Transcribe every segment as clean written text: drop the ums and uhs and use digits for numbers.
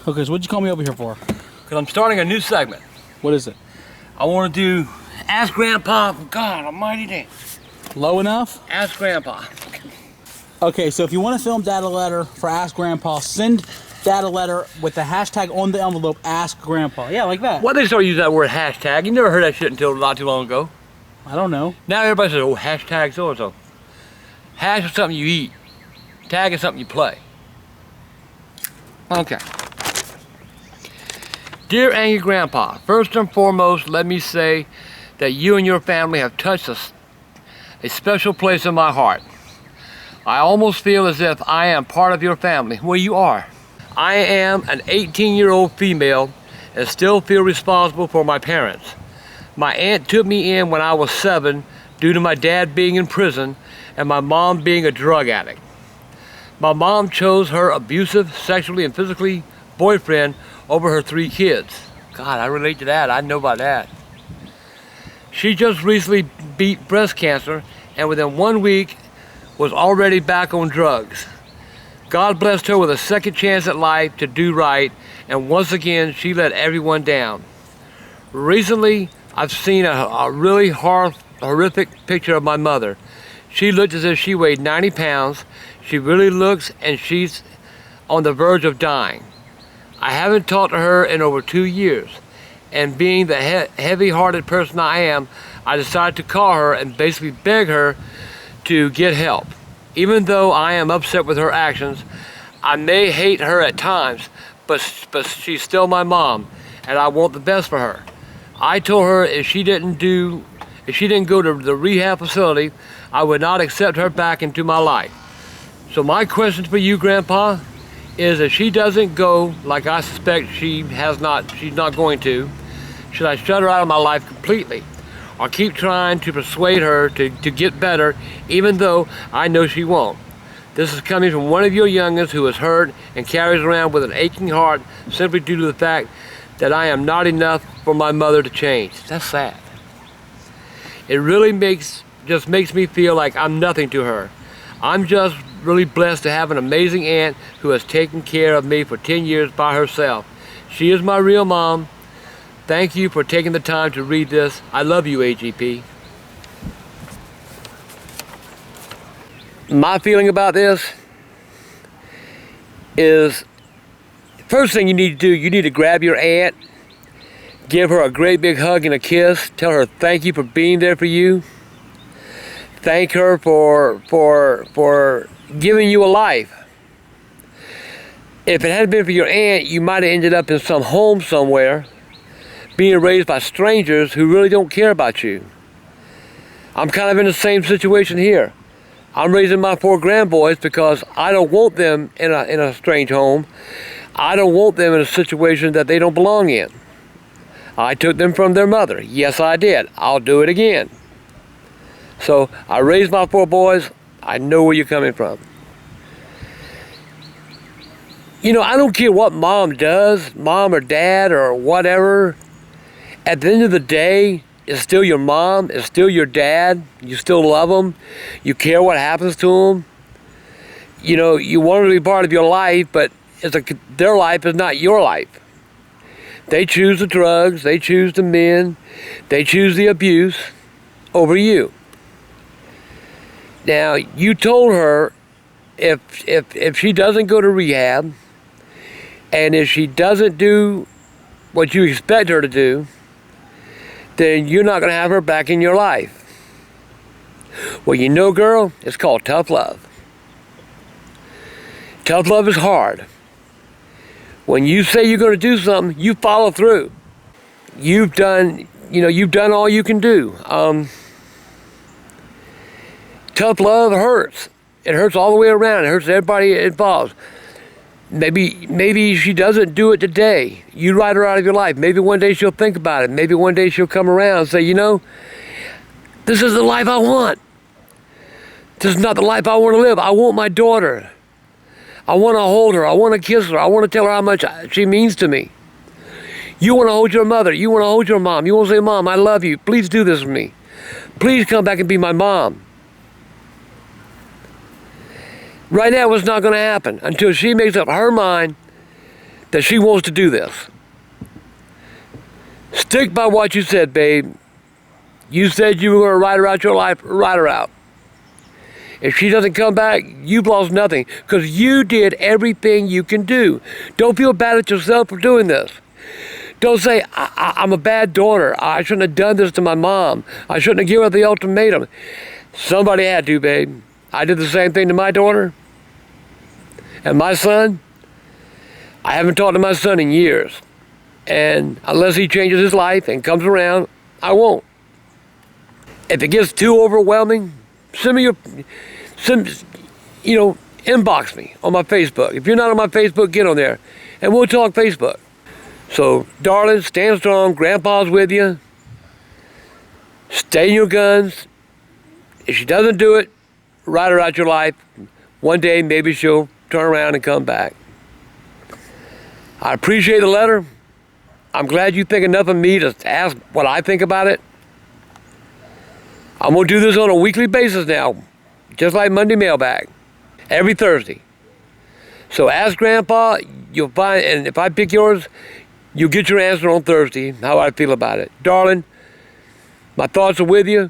Okay, so what'd you call me over here for? Because I'm starting a new segment. What is it? I want to do Ask Grandpa for God Almighty Day. Low enough? Ask Grandpa. Okay, so if you want to film Dad a letter for Ask Grandpa, send Dad a letter with the hashtag on the envelope, Ask Grandpa. Yeah, like that. Why they start using that word hashtag? You never heard that shit until not too long ago. I don't know. Now everybody says, oh, hashtag so-and-so. Hash is something you eat. Tag is something you play. Okay. Dear Angry Grandpa, first and foremost, let me say that you and your family have touched a special place in my heart. I almost feel as if I am part of your family. Well, you are. I am an 18-year-old female and still feel responsible for my parents. My aunt took me in when I was 7 due to my dad being in prison and my mom being a drug addict. My mom chose her abusive, sexually and physically boyfriend over her 3 kids. God, I relate to that. I know about that. She just recently beat breast cancer and within 1 week was already back on drugs. God blessed her with a second chance at life to do right, and once again she let everyone down. Recently, I've seen a really horrific picture of my mother. She looked as if she weighed 90 pounds. She really looks, and she's on the verge of dying. I haven't talked to her in over 2 years, and being the heavy-hearted person I am, I decided to call her and basically beg her to get help. Even though I am upset with her actions, I may hate her at times, but she's still my mom, and I want the best for her. I told her if she didn't go to the rehab facility, I would not accept her back into my life. So my question for you, Grandpa, is if she doesn't go, like I suspect she's not going to, should I shut her out of my life completely? Or keep trying to persuade her to get better, even though I know she won't? This is coming from one of your youngins who is hurt and carries around with an aching heart simply due to the fact that I am not enough for my mother to change. That's sad. It really just makes me feel like I'm nothing to her. I'm just really blessed to have an amazing aunt who has taken care of me for 10 years by herself. She is my real mom. Thank you for taking the time to read this. I love you, AGP. My feeling about this is, first thing you need to do, you need to grab your aunt, give her a great big hug and a kiss, tell her thank you for being there for you. Thank her for giving you a life. If it hadn't been for your aunt, you might have ended up in some home somewhere, being raised by strangers who really don't care about you. I'm kind of in the same situation here. I'm raising my 4 grandboys because I don't want them in a strange home. I don't want them in a situation that they don't belong in. I took them from their mother. Yes, I did. I'll do it again. So I raised my 4 boys. I know where you're coming from. You know, I don't care what mom does, mom or dad or whatever. At the end of the day, it's still your mom, it's still your dad. You still love them. You care what happens to them. You know, you want them to be part of your life, but their life is not your life. They choose the drugs, they choose the men, they choose the abuse over you. Now, you told her if she doesn't go to rehab, and if she doesn't do what you expect her to do, then you're not going to have her back in your life. Well, you know, girl, it's called tough love. Tough love is hard. When you say you're going to do something, you follow through. You've done all you can do. Tough love hurts. It hurts all the way around. It hurts everybody involved. Maybe she doesn't do it today. You write her out of your life. Maybe one day she'll think about it. Maybe one day she'll come around and say, you know, this is the life I want. This is not the life I want to live. I want my daughter. I want to hold her. I want to kiss her. I want to tell her how much she means to me. You want to hold your mother. You want to hold your mom. You want to say, Mom, I love you. Please do this for me. Please come back and be my mom. Right now, it's not going to happen until she makes up her mind that she wants to do this. Stick by what you said, babe. You said you were going to ride her out your life, ride her out. If she doesn't come back, you've lost nothing because you did everything you can do. Don't feel bad at yourself for doing this. Don't say, I'm a bad daughter. I shouldn't have done this to my mom. I shouldn't have given her the ultimatum. Somebody had to, babe. I did the same thing to my daughter. And my son, I haven't talked to my son in years. And unless he changes his life and comes around, I won't. If it gets too overwhelming, inbox me on my Facebook. If you're not on my Facebook, get on there, and we'll talk Facebook. So, darling, stand strong. Grandpa's with you. Stay in your guns. If she doesn't do it, ride her out your life. One day, maybe she'll turn around and come back. I appreciate the letter. I'm glad you think enough of me to ask what I think about it. I'm going to do this on a weekly basis now, just like Monday Mailbag, every Thursday. So ask Grandpa, you'll find, and if I pick yours, you'll get your answer on Thursday, how I feel about it. Darling, my thoughts are with you.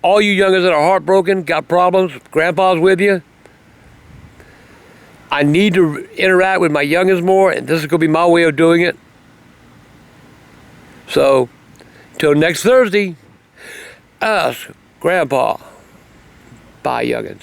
All you youngins that are heartbroken, got problems, Grandpa's with you. I need to interact with my youngins more, and this is going to be my way of doing it. So, till next Thursday, ask Grandpa. Bye, youngins.